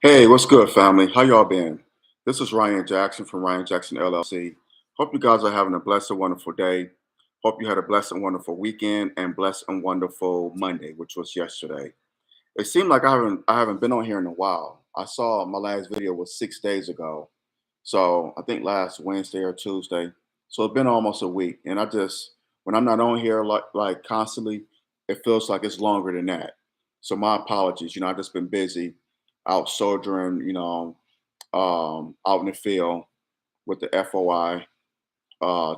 Hey, what's good, family? How y'all been? This is Ryan Jackson from Ryan Jackson LLC. Hope you guys are having a blessed and wonderful day. Hope you had a blessed and wonderful weekend and blessed and wonderful Monday, which was yesterday. It seemed like I haven't been on here in a while. I saw my last video was 6 days ago, so I think last Wednesday or Tuesday. So it's been almost a week, and I just when I'm not on here like constantly, it feels like it's longer than that. So my apologies. I just been busy out soldiering, out in the field with the FOI,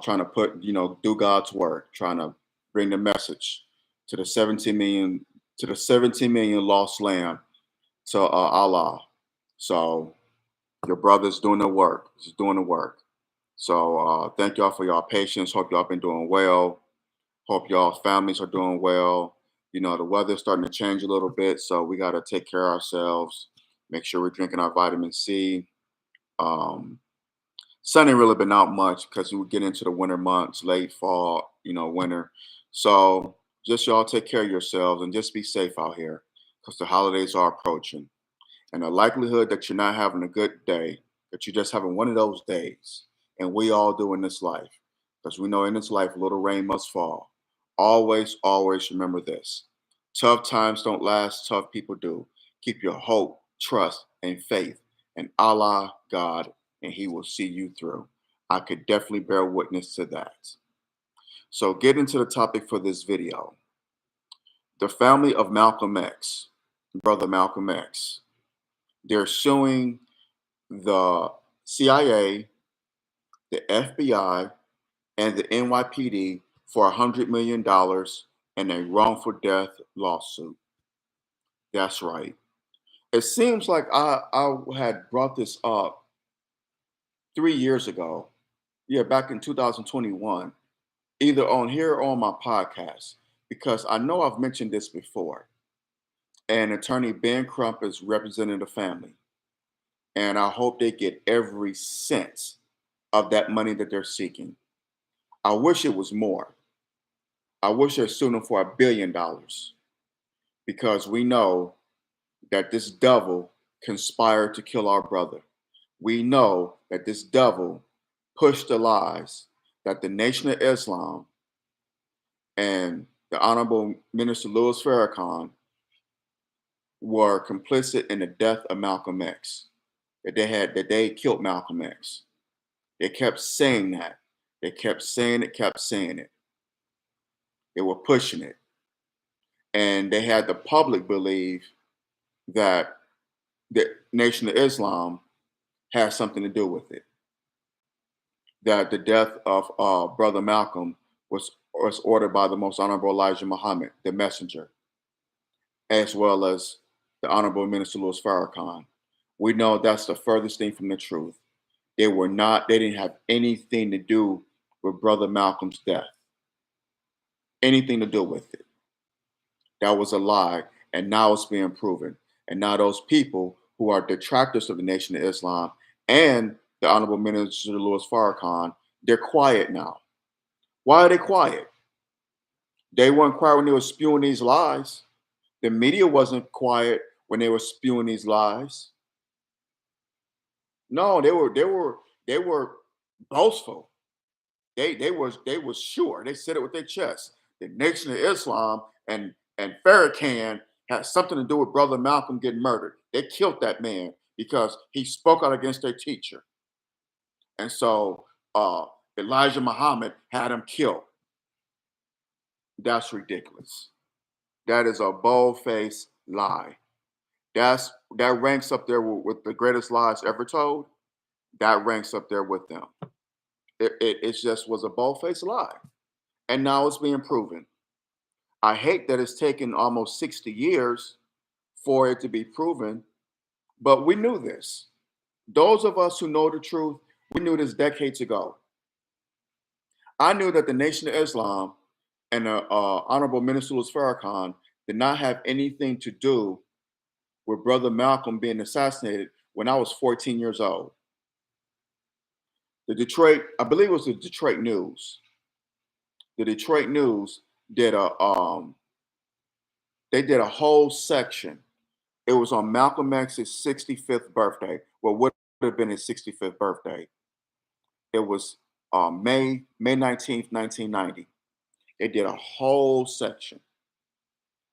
trying to do God's work, trying to bring the message to the 17 million, to the 17 million lost lamb, to Allah. So your brother's doing the work. He's doing the work. So thank y'all for y'all patience. Hope y'all been doing well. Hope y'all families are doing well. The weather's starting to change a little bit, so we got to take care of ourselves. Make sure we're drinking our vitamin C. Um, Sun ain't really been out much because we get into the winter months, late fall, winter. So just y'all take care of yourselves and just be safe out here because the holidays are approaching. And the likelihood that you're not having a good day, that you're just having one of those days, and we all do in this life, because we know in this life, a little rain must fall. Always, always remember this. Tough times don't last, tough people do. Keep your hope, trust, and faith in Allah, God, and He will see you through. I could definitely bear witness to that. So, get into the topic for this video. The family of Malcolm X, brother Malcolm X, they're suing the CIA, the FBI, and the NYPD for $100 million in a wrongful death lawsuit. That's right. It seems like I had brought this up 3 years ago. Yeah, back in 2021, either on here or on my podcast, because I know I've mentioned this before. And attorney Ben Crump is representing the family. And I hope they get every cent of that money that they're seeking. I wish it was more. I wish they're suing them for $1 billion because we know that this devil conspired to kill our brother. We know that this devil pushed the lies that the Nation of Islam and the Honorable Minister Louis Farrakhan were complicit in the death of Malcolm X. That they killed Malcolm X. They kept saying that. They kept saying it, kept saying it. They were pushing it. And they had the public believe that the Nation of Islam has something to do with it. That the death of Brother Malcolm was ordered by the Most Honorable Elijah Muhammad, the messenger, as well as the Honorable Minister Louis Farrakhan. We know that's the furthest thing from the truth. They didn't have anything to do with Brother Malcolm's death. Anything to do with it. That was a lie, and now it's being proven. And now those people who are detractors of the Nation of Islam and the Honorable Minister Louis Farrakhan, they're quiet now. Why are they quiet? They weren't quiet when they were spewing these lies. The media wasn't quiet when they were spewing these lies. No, they were boastful. They was sure. They said it with their chest. The Nation of Islam and Farrakhan had something to do with Brother Malcolm getting murdered. They killed that man because he spoke out against their teacher. And so uh, Elijah Muhammad had him killed. That's ridiculous. That is a bold-faced lie. That ranks up there with the greatest lies ever told. That ranks up there with them. It just was a bold-faced lie. And now it's being proven. I hate that it's taken almost 60 years for it to be proven, but we knew this. Those of us who know the truth, we knew this decades ago. I knew that the Nation of Islam and the Honorable Minister Louis Farrakhan did not have anything to do with Brother Malcolm being assassinated when I was 14 years old. I believe it was the Detroit News. The Detroit News did a they did a whole section It was on Malcolm X's 65th birthday. Well, would have been his 65th birthday. It was May 19th, 1990. They did a whole section.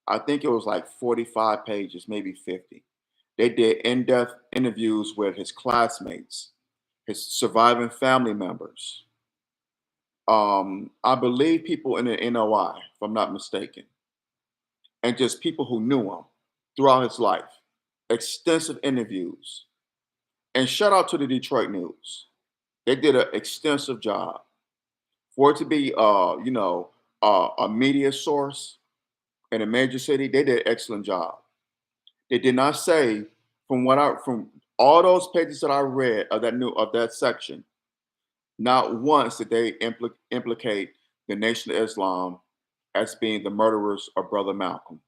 I think it was like 45 pages, maybe 50. They did in-depth interviews with his classmates, his surviving family members. I believe people in the NOI, if I'm not mistaken, and just people who knew him throughout his life. Extensive interviews. And shout out to the Detroit News. They did an extensive job. For it to be, a media source in a major city, they did an excellent job. They did not say from all those pages that I read of that section, not once did they implicate the Nation of Islam as being the murderers of Brother Malcolm.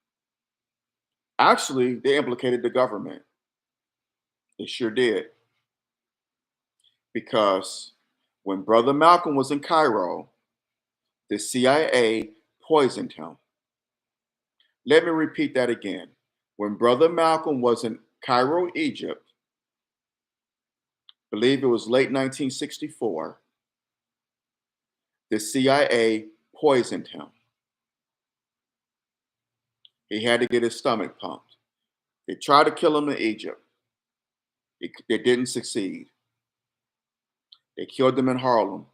Actually, they implicated the government. They sure did. Because when Brother Malcolm was in Cairo, the CIA poisoned him. Let me repeat that again. When Brother Malcolm was in Cairo, Egypt, I believe it was late 1964, the CIA poisoned him. He had to get his stomach pumped. They tried to kill him in Egypt. They didn't succeed. They killed him in Harlem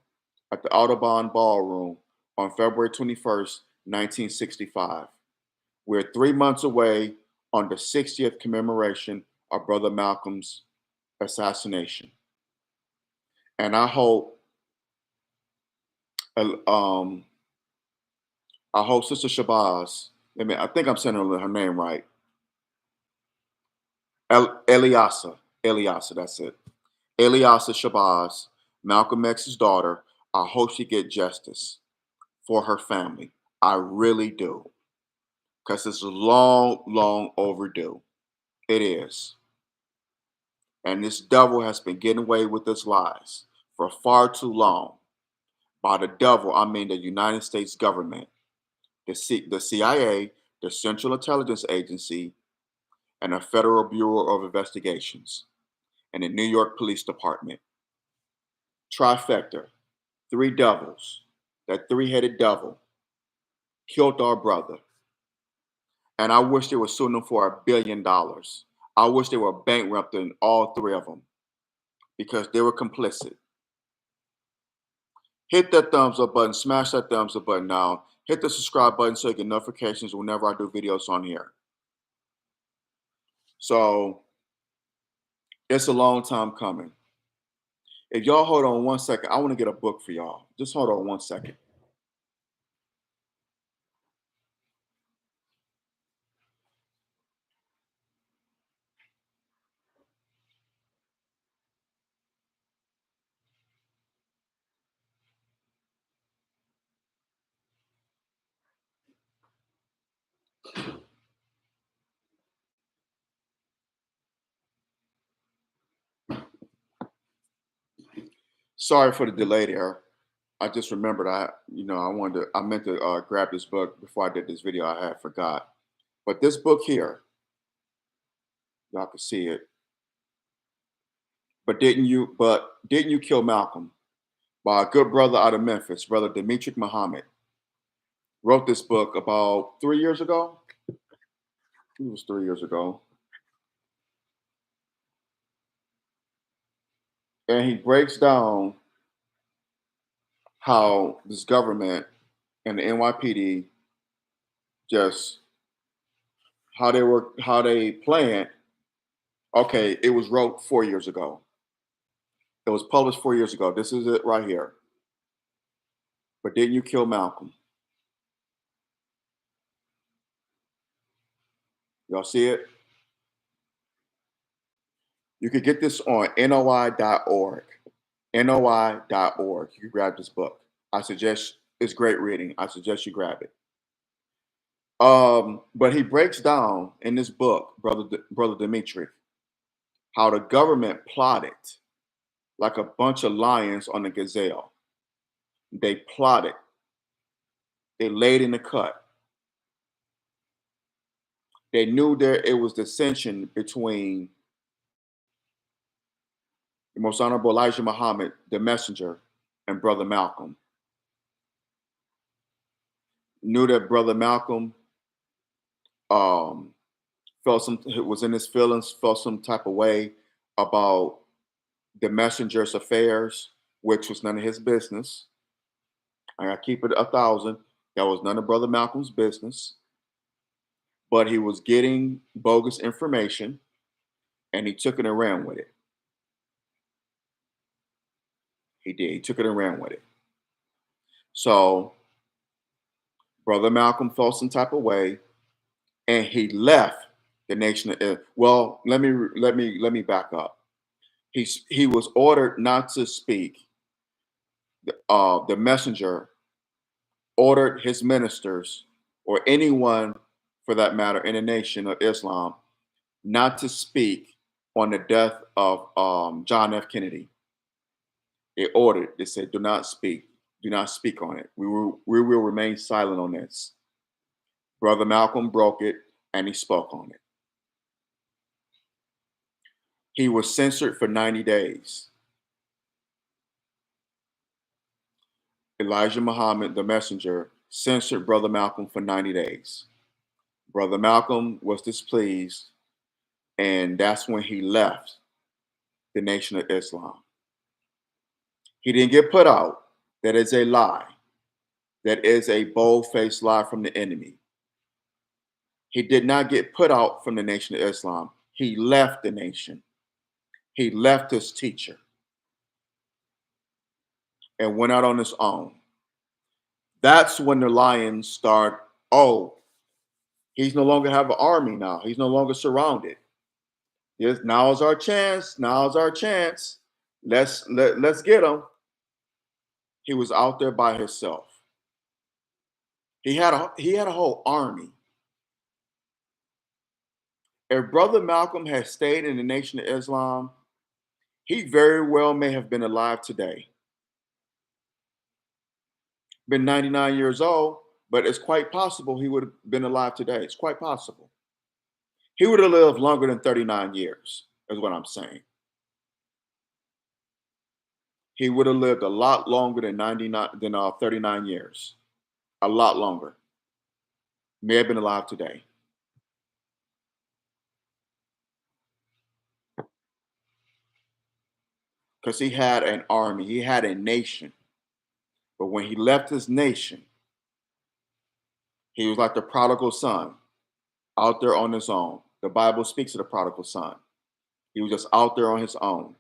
at the Audubon Ballroom on February 21st, 1965. We're 3 months away on the 60th commemoration of Brother Malcolm's assassination. And uh, um, I hope Sister Shabazz, I think I'm saying her name right. Eliasa, that's it. Eliasa Shabazz, Malcolm X's daughter. I hope she get justice for her family. I really do. Because it's long, long overdue. It is. And this devil has been getting away with his lies for far too long. By the devil, I mean the United States government, the CIA, the Central Intelligence Agency, and the Federal Bureau of Investigations, and the New York Police Department. Trifecta, three devils, that three-headed devil, killed our brother. And I wish they were suing them for $1 billion. I wish they were bankrupting all three of them because they were complicit. Hit that thumbs up button, smash that thumbs up button now. Hit the subscribe button so you get notifications whenever I do videos on here. So it's a long time coming. If y'all hold on 1 second, I want to get a book for y'all. Just hold on 1 second. Sorry for the delay there. I just remembered I meant to grab this book before I did this video. I had forgot. But this book here, y'all can see it. But didn't you kill Malcolm? By a good brother out of Memphis, Brother Demetric Muhammad. Wrote this book about 3 years ago. It was 3 years ago. And he breaks down how this government and the NYPD just how they planned. Okay, it was wrote 4 years ago. It was published 4 years ago. This is it right here. But didn't you kill Malcolm? Y'all see it? You could get this on NOI.org. NOI.org. You can grab this book. I suggest it's great reading. I suggest you grab it. But he breaks down in this book, Brother Dimitri, how the government plotted like a bunch of lions on a gazelle. They plotted. They laid in the cut. They knew there it was dissension between the Most Honorable Elijah Muhammad, the messenger, and Brother Malcolm. Knew that Brother Malcolm um, felt some was in his feelings, felt some type of way about the messenger's affairs, which was none of his business. I gotta keep it 1,000. That was none of Brother Malcolm's business. But he was getting bogus information, and he took it and ran with it. He did. He took it and ran with it. So Brother Malcolm felt some type of way, and he left the nation of Israel. Well, let me back up. He was ordered not to speak. The messenger ordered his ministers, or anyone for that matter, in the nation of Islam, not to speak on the death of John F. Kennedy. They ordered. They said, "Do not speak. Do not speak on it. We will remain silent on this." Brother Malcolm broke it, and he spoke on it. He was censored for 90 days. Elijah Muhammad, the messenger, censored Brother Malcolm for 90 days. Brother Malcolm was displeased, and that's when he left the Nation of Islam. He didn't get put out. That is a lie. That is a bold-faced lie from the enemy. He did not get put out from the Nation of Islam. He left the nation. He left his teacher and went out on his own. That's when the lions start. Oh, he's no longer have an army now. He's no longer surrounded. Yes, now's our chance. Now's our chance. Let's get him. He was out there by himself. He had a whole army. If Brother Malcolm had stayed in the Nation of Islam, he very well may have been alive today. Been 99 years old, but it's quite possible he would have been alive today. It's quite possible. He would have lived longer than 39 years, is what I'm saying. He would have lived a lot longer than 39 years. A lot longer. May have been alive today. Because he had an army, he had a nation. But when he left his nation, he was like the prodigal son out there on his own. The Bible speaks of the prodigal son. He was just out there on his own.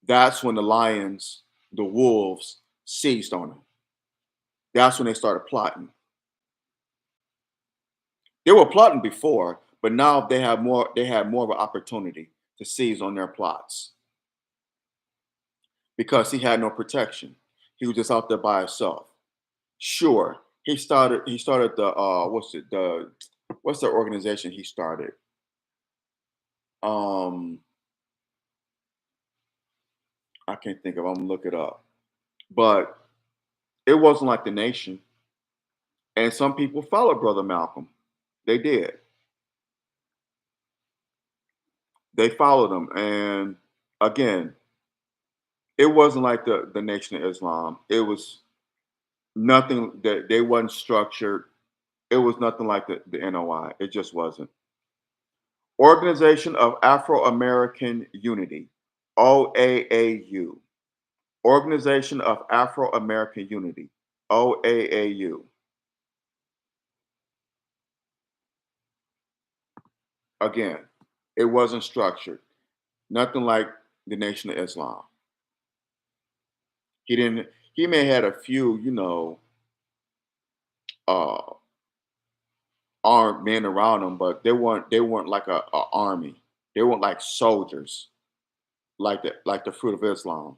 That's when the lions, the wolves, seized on him. That's when they started plotting. They were plotting before, but now they had more of an opportunity to seize on their plots because he had no protection. He was just out there by himself. Sure, he started the what's the organization he started? Um I can't think of it. I'm gonna look it up. But it wasn't like the nation. And some people followed Brother Malcolm. They did. They followed him. And again, it wasn't like the Nation of Islam. It was nothing that they wasn't structured. It was nothing like the NOI. It just wasn't. Organization of Afro American Unity, OAAU. Organization of Afro American Unity, OAAU. Again, it wasn't structured. Nothing like the Nation of Islam. He didn't. He may have had a few, uh, armed men around him, but they weren't like a army. They weren't like soldiers, like the fruit of Islam.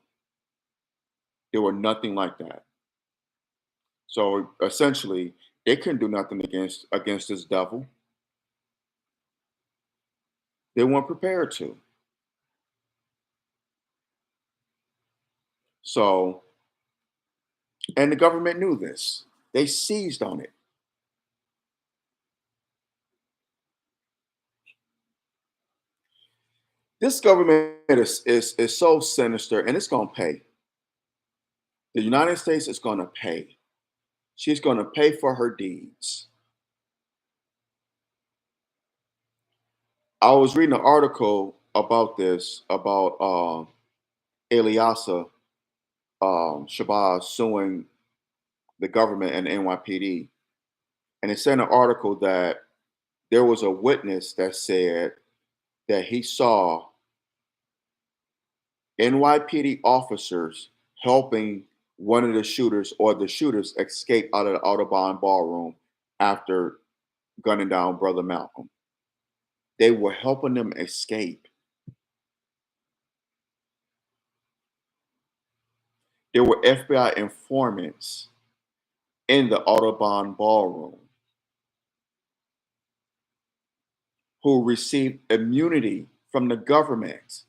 They were nothing like that. So essentially, they couldn't do nothing against this devil. They weren't prepared to. So, and the government knew this. They seized on it. This government is so sinister, and it's going to pay. The United States is going to pay. She's going to pay for her deeds. I was reading an article about this, about Eliasa Shabazz suing the government and NYPD. And it said in an article that there was a witness that said that he saw NYPD officers helping one of the shooters or the shooters escape out of the Audubon ballroom after gunning down Brother Malcolm. They were helping them escape. There were FBI informants in the Audubon ballroom who received immunity from the government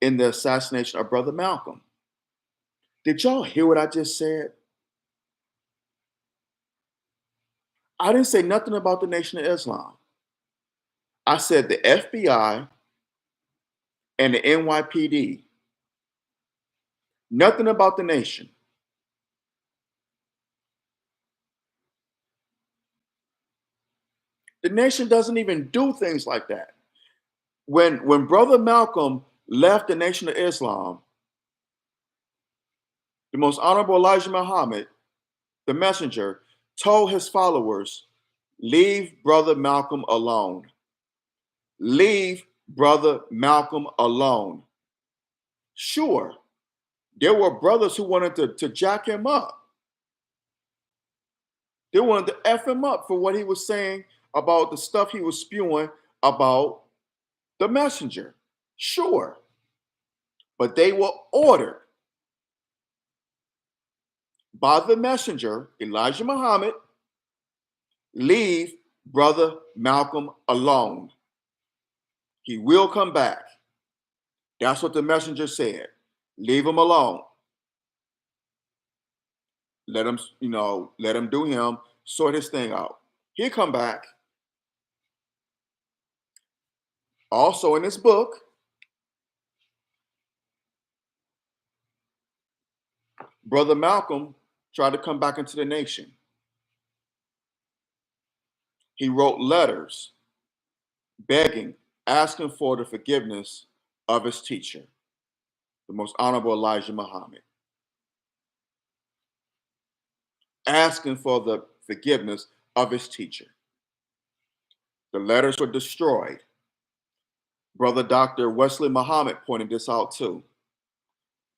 in the assassination of Brother Malcolm. Did y'all hear what I just said? I didn't say nothing about the Nation of Islam. I said the FBI and the NYPD. Nothing about the nation. The nation doesn't even do things like that. When Brother Malcolm left the Nation of Islam, the most honorable Elijah Muhammad, the messenger, told his followers, leave Brother Malcolm alone. Leave Brother Malcolm alone. Sure, there were brothers who wanted to jack him up. They wanted to F him up for what he was saying about the stuff he was spewing about the messenger. Sure. But they were ordered by the messenger, Elijah Muhammad, leave Brother Malcolm alone. He will come back. That's what the messenger said. Leave him alone. Let him, let him do him, sort his thing out. He'll come back. Also in this book, Brother Malcolm tried to come back into the nation. He wrote letters begging, asking for the forgiveness of his teacher, the most honorable Elijah Muhammad, asking for the forgiveness of his teacher. The letters were destroyed. Brother Dr. Wesley Muhammad pointed this out too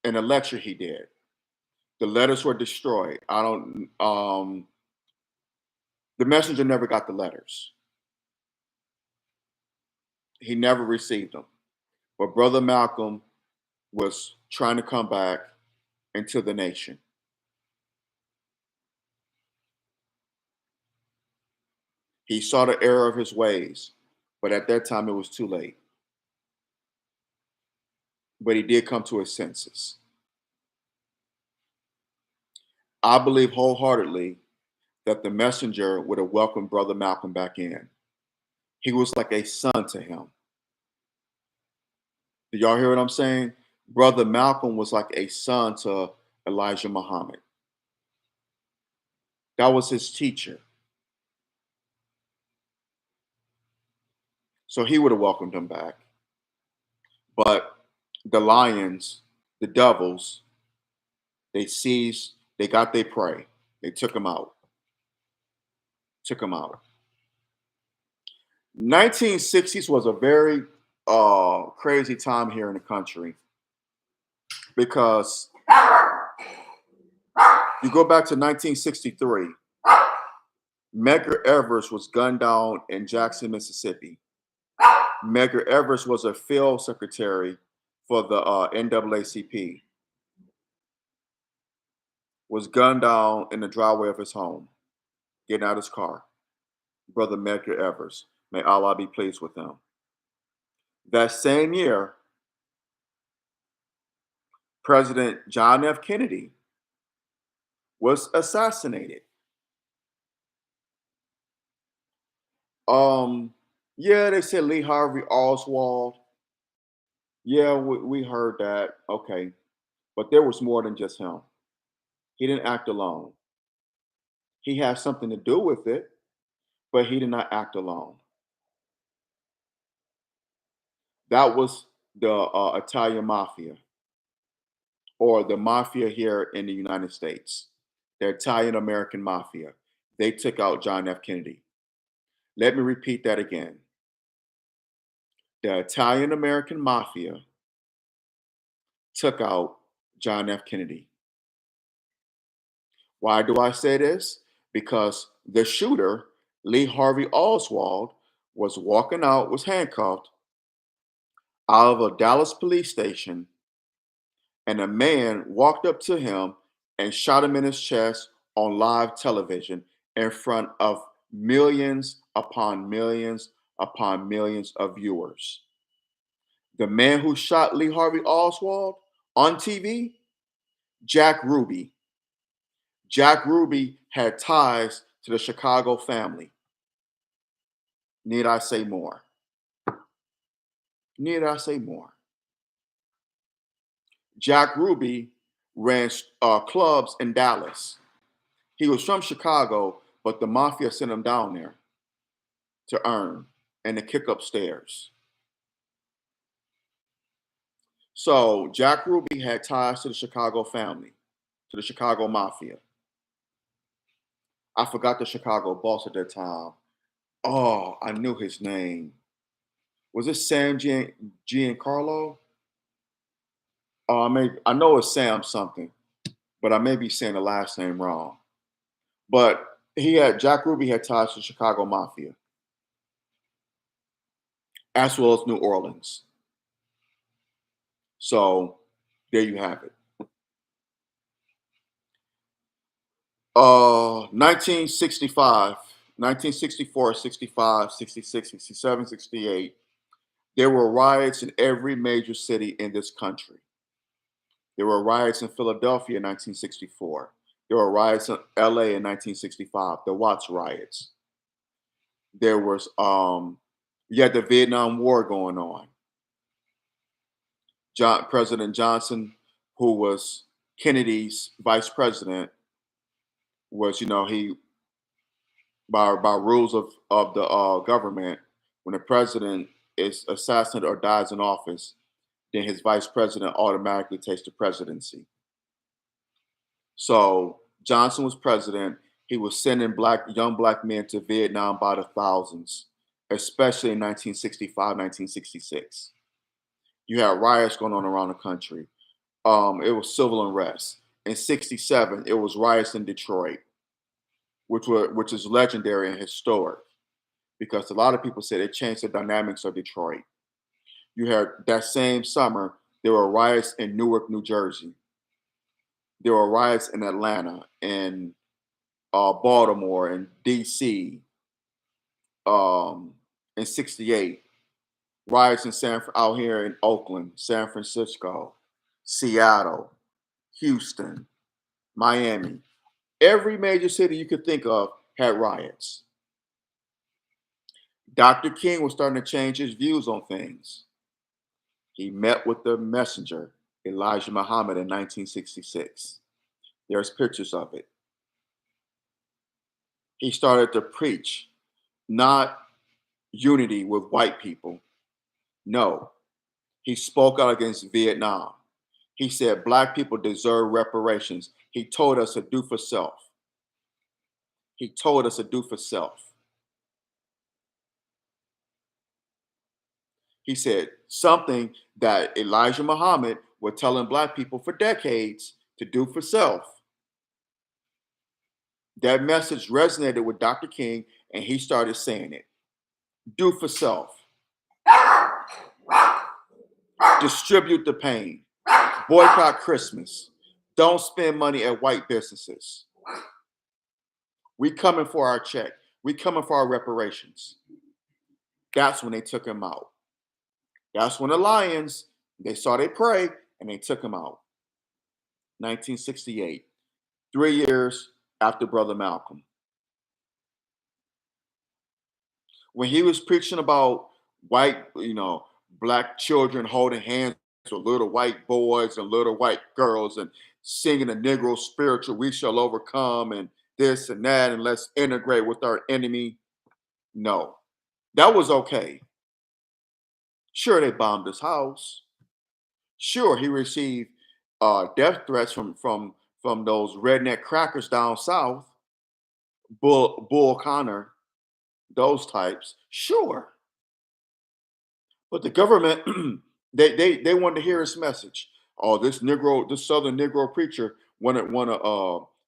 in a lecture he did. The letters were destroyed. The messenger never got the letters. He never received them. But Brother Malcolm was trying to come back into the nation. He saw the error of his ways, but at that time it was too late. But he did come to his senses. I believe wholeheartedly that the messenger would have welcomed Brother Malcolm back in. He was like a son to him. Do y'all hear what I'm saying? Brother Malcolm was like a son to Elijah Muhammad. That was his teacher. So he would have welcomed him back. But the lions, the devils, they got their prey. They took him out. Took him out. 1960s was a very crazy time here in the country because you go back to 1963, Medgar Evers was gunned down in Jackson, Mississippi. Medgar Evers was a field secretary for the NAACP. Was gunned down in the driveway of his home, getting out of his car. Brother Medgar Evers, may Allah be pleased with him. That same year, President John F. Kennedy was assassinated. Yeah, they said Lee Harvey Oswald. Yeah, we heard that. Okay. But there was more than just him. He didn't act alone. He had something to do with it, but he did not act alone. That was the Italian mafia, or the mafia here in the United States, the Italian American mafia. They took out John F. Kennedy. Let me repeat that again. The Italian American mafia took out John F. Kennedy. Why do I say this? Because the shooter, Lee Harvey Oswald, was walking out, was handcuffed out of a Dallas police station, and a man walked up to him and shot him in his chest on live television in front of millions upon millions upon millions of viewers. The man who shot Lee Harvey Oswald on TV, Jack Ruby. Jack Ruby had ties to the Chicago family. Need I say more? Need I say more? Jack Ruby ran clubs in Dallas. He was from Chicago, but the mafia sent him down there to earn and to kick upstairs. So Jack Ruby had ties to the Chicago family, to the Chicago mafia. I forgot the Chicago boss at that time. Oh, I knew his name. Was it Sam Giancarlo? I know it's Sam something, but I may be saying the last name wrong. But Jack Ruby had ties to Chicago Mafia, as well as New Orleans. So there you have it. 1965, 1964, 65, 66, 67, 68. There were riots in every major city in this country. There were riots in Philadelphia in 1964. There were riots in LA in 1965, the Watts riots. There was you had the Vietnam War going on. President Johnson, who was Kennedy's vice president, was, he, by rules of the government, when the president is assassinated or dies in office, then his vice president automatically takes the presidency. So Johnson was president. He was sending young black men to Vietnam by the thousands, especially in 1965, 1966. You had riots going on around the country. It was civil unrest. In '67, it was riots in Detroit, which is legendary and historic because a lot of people said it changed the dynamics of Detroit. You had that same summer, there were riots in Newark, New Jersey. There were riots in Atlanta, in Baltimore, and DC, in '68. Riots out here in Oakland, San Francisco, Seattle, Houston, Miami. Every major city you could think of had riots. Dr. King was starting to change his views on things. He met with the messenger, Elijah Muhammad, in 1966. There's pictures of it. He started to preach not unity with white people. No, he spoke out against Vietnam. He said black people deserve reparations. He told us to do for self. He told us to do for self. He said something that Elijah Muhammad was telling black people for decades to do for self. That message resonated with Dr. King, and he started saying it. Do for self. Distribute the pain. Boycott Christmas. Don't spend money at white businesses. We coming for our check. We coming for our reparations. That's when they took him out. That's when the Lions, they saw they prey and they took him out. 1968, 3 years after Brother Malcolm. When he was preaching about white, black children holding hands with little white boys and little white girls and singing the Negro spiritual, we shall overcome, and this and that, and let's integrate with our enemy. No, that was okay. Sure, they bombed his house. Sure, he received death threats from those redneck crackers down south, Bull Connor, those types. Sure, but the government they wanted to hear his message. Oh, this Southern Negro preacher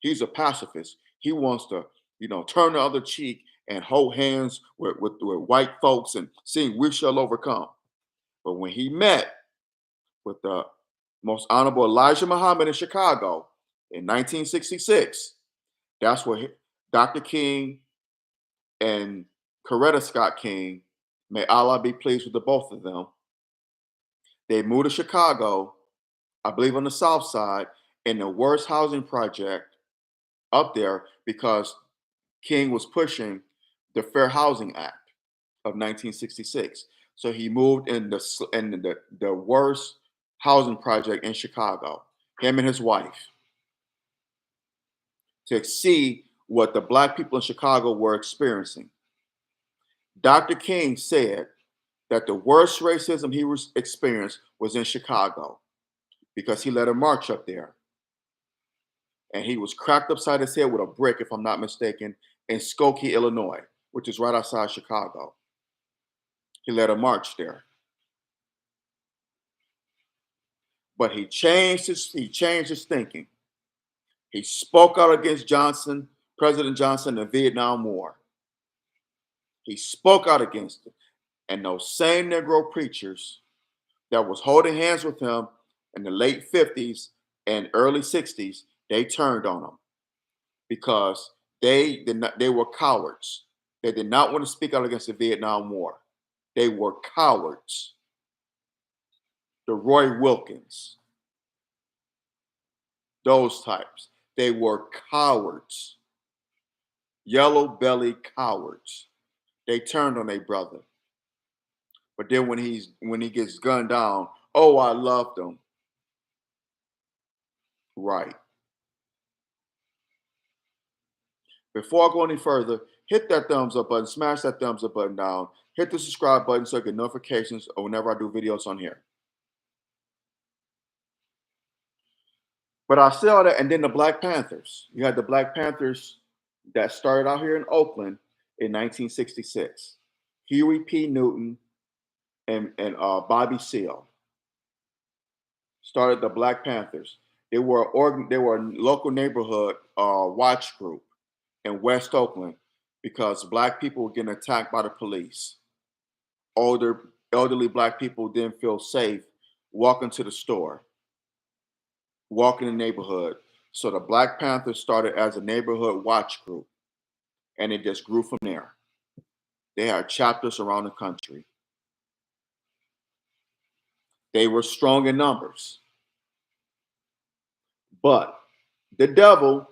he's a pacifist. He wants to turn the other cheek and hold hands with white folks and sing "We Shall Overcome." But when he met with the most honorable Elijah Muhammad in Chicago in 1966, that's where Dr. King and Coretta Scott King, may Allah be pleased with the both of them, they moved to Chicago, I believe on the south side, in the worst housing project up there because King was pushing the Fair Housing Act of 1966. So he moved in the worst housing project in Chicago, him and his wife, to see what the black people in Chicago were experiencing. Dr. King said that the worst racism he was experienced was in Chicago because he led a march up there. And he was cracked upside his head with a brick, if I'm not mistaken, in Skokie, Illinois, which is right outside Chicago. He led a march there. But he changed his thinking. He spoke out against President Johnson, in the Vietnam War. He spoke out against it. And those same Negro preachers that was holding hands with him in the late 50s and early 60s, they turned on him because they were cowards. They did not want to speak out against the Vietnam War. They were cowards. The Roy Wilkins, those types, they were cowards. Yellow belly cowards. They turned on their brother. But then when he gets gunned down, oh, I loved him. Right. Before I go any further, hit that thumbs up button, smash that thumbs up button down, hit the subscribe button so you get notifications of whenever I do videos on here. But I saw that, and then the Black Panthers. You had the Black Panthers that started out here in Oakland in 1966. Huey P. Newton and Bobby Seale started the Black Panthers. They were a local neighborhood watch group in West Oakland because black people were getting attacked by the police. Elderly black people didn't feel safe walking to the store, walking in the neighborhood. So the Black Panthers started as a neighborhood watch group, and it just grew from there. They had chapters around the country. They were strong in numbers. But the devil,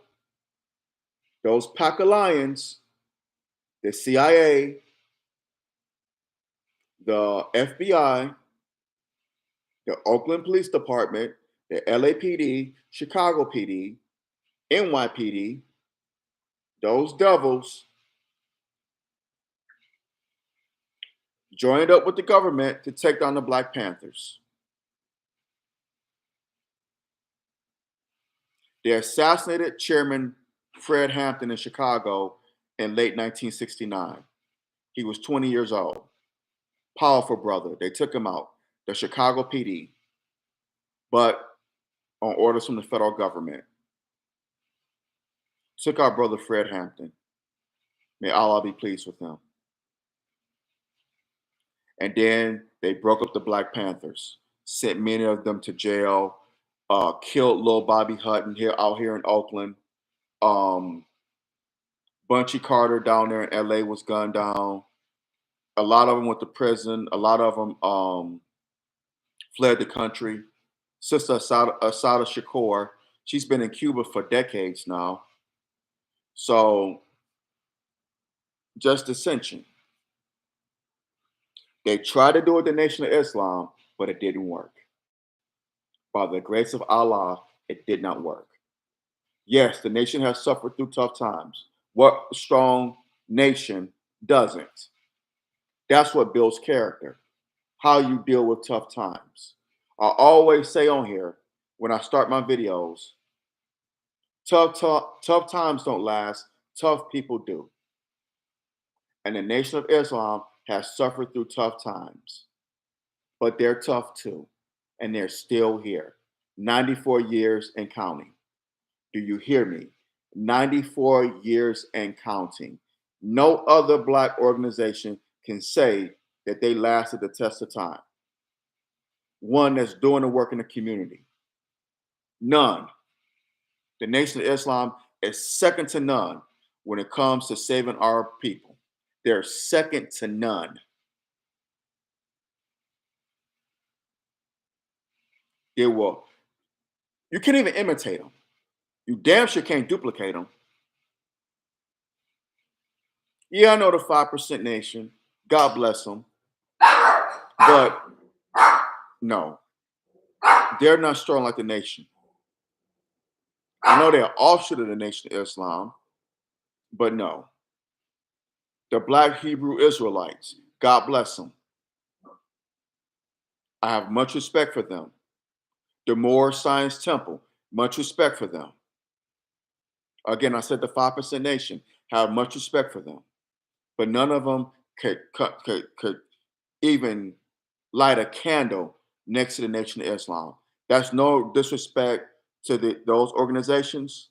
those pack of lions, the CIA, the FBI, the Oakland Police Department, the LAPD, Chicago PD, NYPD, those devils joined up with the government to take down the Black Panthers. They assassinated Chairman Fred Hampton in Chicago in late 1969. He was 20 years old. Powerful brother. They took him out, the Chicago PD, but on orders from the federal government. Took our brother Fred Hampton. May Allah be pleased with him. And then they broke up the Black Panthers, sent many of them to jail, killed little Bobby Hutton out here in Oakland. Bunchy Carter down there in LA was gunned down. A lot of them went to prison. A lot of them fled the country. Sister Asada Shakur, she's been in Cuba for decades now. So just dissension. They tried to do it the Nation of Islam, but it didn't work. By the grace of Allah, it did not work. Yes, the nation has suffered through tough times. What strong nation doesn't? That's what builds character, how you deal with tough times. I always say on here when I start my videos, tough times don't last, tough people do. And the Nation of Islam has suffered through tough times, but they're tough too, and they're still here. 94 years and counting. Do you hear me? 94 years and counting. No other Black organization can say that they lasted the test of time. One that's doing the work in the community. None. The Nation of Islam is second to none when it comes to saving our people. They're second to none. They will. You can't even imitate them. You damn sure can't duplicate them. Yeah, I know the 5% nation. God bless them. But no, they're not strong like the nation. I know they're offshoot of the Nation of Islam, but no. The Black Hebrew Israelites, God bless them. I have much respect for them. The Moore Science Temple, much respect for them. Again, I said the 5% nation, have much respect for them. But none of them could even light a candle next to the Nation of Islam. That's no disrespect to those organizations,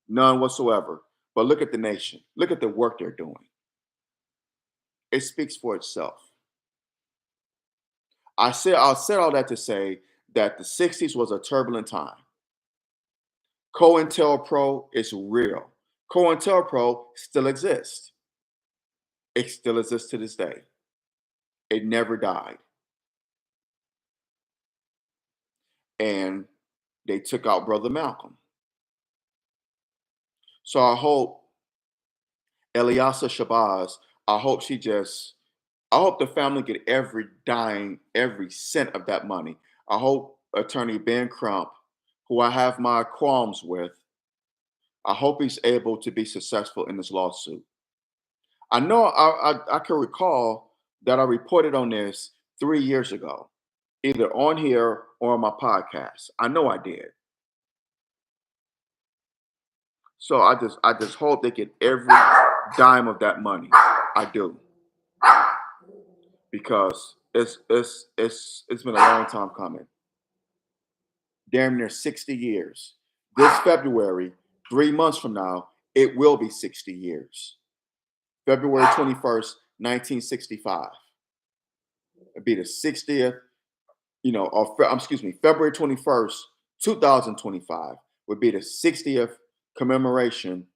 none whatsoever. But look at the nation. Look at the work they're doing. It speaks for itself. I said all that to say that the 60s was a turbulent time. COINTELPRO is real. COINTELPRO still exists. It still exists to this day. It never died. And they took out Brother Malcolm. So I hope Eliasa Shabazz, I hope the family get every dime, every cent of that money. I hope Attorney Ben Crump, who I have my qualms with, I hope he's able to be successful in this lawsuit. I know I can recall that I reported on this 3 years ago, either on here or on my podcast. I know I did. So I just hope they get every dime of that money. I do. Because it's been a long time coming. Damn near 60 years. This February, 3 months from now, it will be 60 years. February 21st, 1965. It'd be the 60th, excuse me, February 21st, 2025 would be the 60th commemoration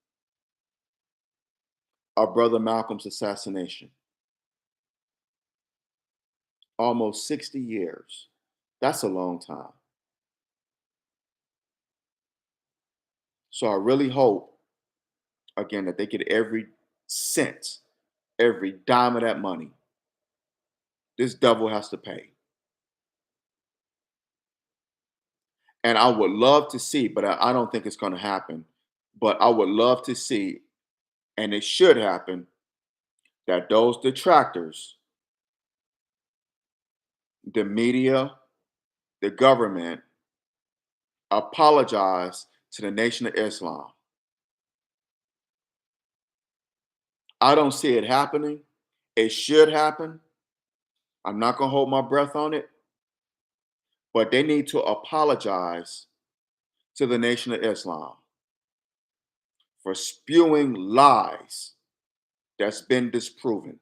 of Brother Malcolm's assassination. Almost 60 years. That's a long time. So I really hope, again, that they get every cent, every dime of that money. This devil has to pay. And I would love to see, but I don't think it's going to happen. But I would love to see, and it should happen, that those detractors, the media, the government, apologize to the Nation of Islam. I don't see it happening. It should happen. I'm not going to hold my breath on it. But they need to apologize to the Nation of Islam for spewing lies that's been disproven.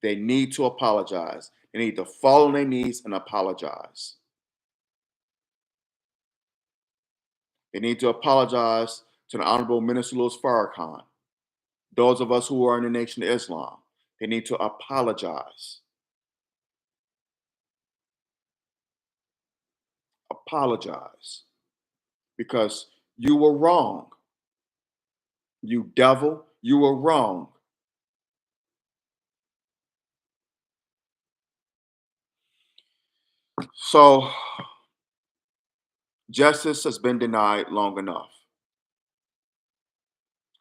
They need to apologize. They need to fall on their knees and apologize. They need to apologize to the Honorable Minister Louis Farrakhan. Those of us who are in the Nation of Islam, they need to apologize. Apologize. Because you were wrong. You devil, you were wrong. So justice has been denied long enough,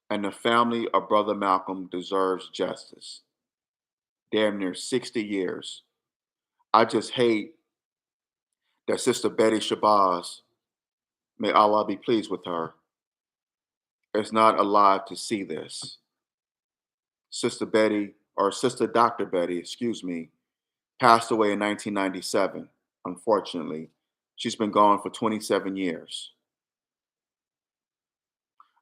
and the family of Brother Malcolm deserves justice. Damn near 60 years. I just hate that Sister Betty Shabazz, may Allah be pleased with her, is not alive to see this. Sister Betty, or Sister Dr. Betty, excuse me, passed away in 1997, unfortunately. She's been gone for 27 years.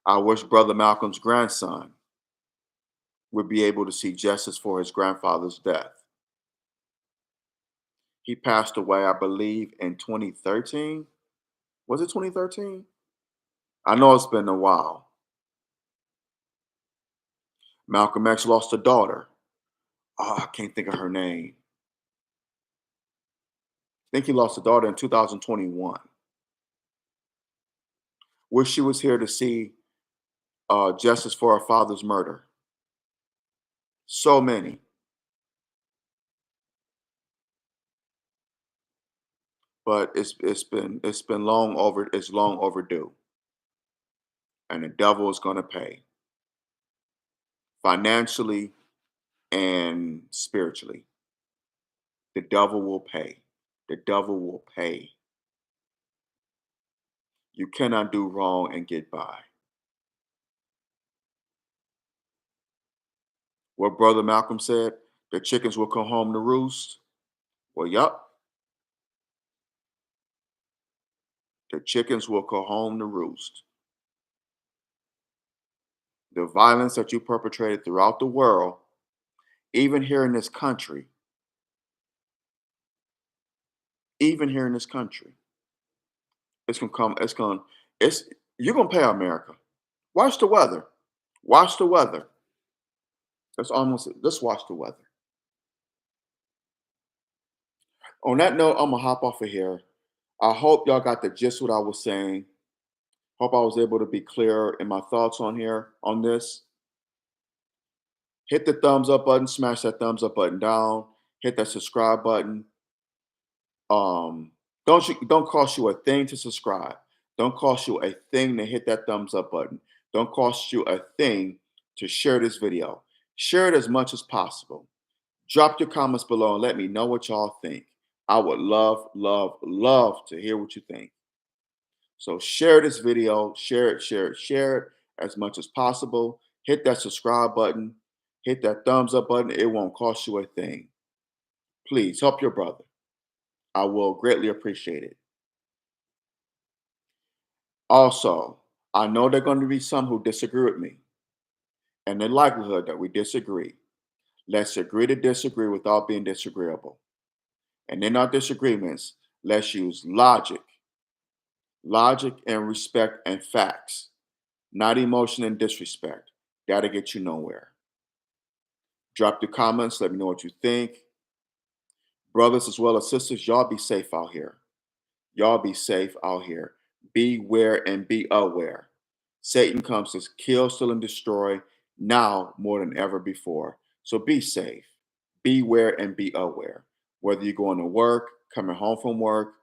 I wish Brother Malcolm's grandson would be able to see justice for his grandfather's death. He passed away, I believe, in 2013. Was it 2013? I know it's been a while. Malcolm X lost a daughter. Oh, I can't think of her name. I think he lost a daughter in 2021. Wish she was here to see justice for her father's murder. So many. But it's been long overdue, and the devil is going to pay financially and spiritually. The devil will pay. The devil will pay. You cannot do wrong and get by. What Brother Malcolm said, the chickens will come home to roost. Well, yup, the chickens will come home to roost. The violence that you perpetrated throughout the world, even here in this country, even here in this country, it's gonna come. It's you're gonna pay America. Watch the weather. Watch the weather. Let's watch the weather. On that note, I'm gonna hop off of here. I hope y'all got the gist of what I was saying. Hope I was able to be clear in my thoughts on here on this. Hit the thumbs up button, smash that thumbs up button down, hit that subscribe button. Don't cost you a thing to subscribe. Don't cost you a thing to hit that thumbs up button. Don't cost you a thing to share this video. Share it as much as possible. Drop your comments below and let me know what y'all think. I would love, love, love to hear what you think. So share this video, share it as much as possible. Hit that subscribe button, hit that thumbs up button. It won't cost you a thing. Please help your brother. I will greatly appreciate it. Also, I know there are going to be some who disagree with me, and the likelihood that we disagree. Let's agree to disagree without being disagreeable. And in our disagreements, let's use logic and respect and facts, not emotion and disrespect. That'll get you nowhere. Drop your comments. Let me know what you think. Brothers as well as sisters, y'all be safe out here. Y'all be safe out here. Beware and be aware. Satan comes to kill, steal, and destroy now more than ever before. So be safe. Beware and be aware. Whether you're going to work, coming home from work,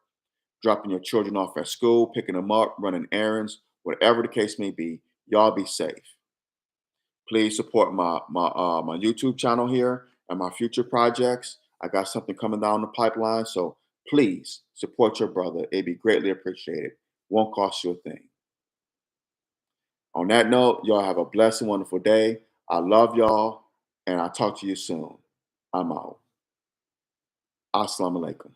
dropping your children off at school, picking them up, running errands, whatever the case may be, y'all be safe. Please support my YouTube channel here and my future projects. I got something coming down the pipeline, so please support your brother. It'd be greatly appreciated. Won't cost you a thing. On that note, y'all have a blessed and wonderful day. I love y'all, and I'll talk to you soon. I'm out. Assalamu alaikum.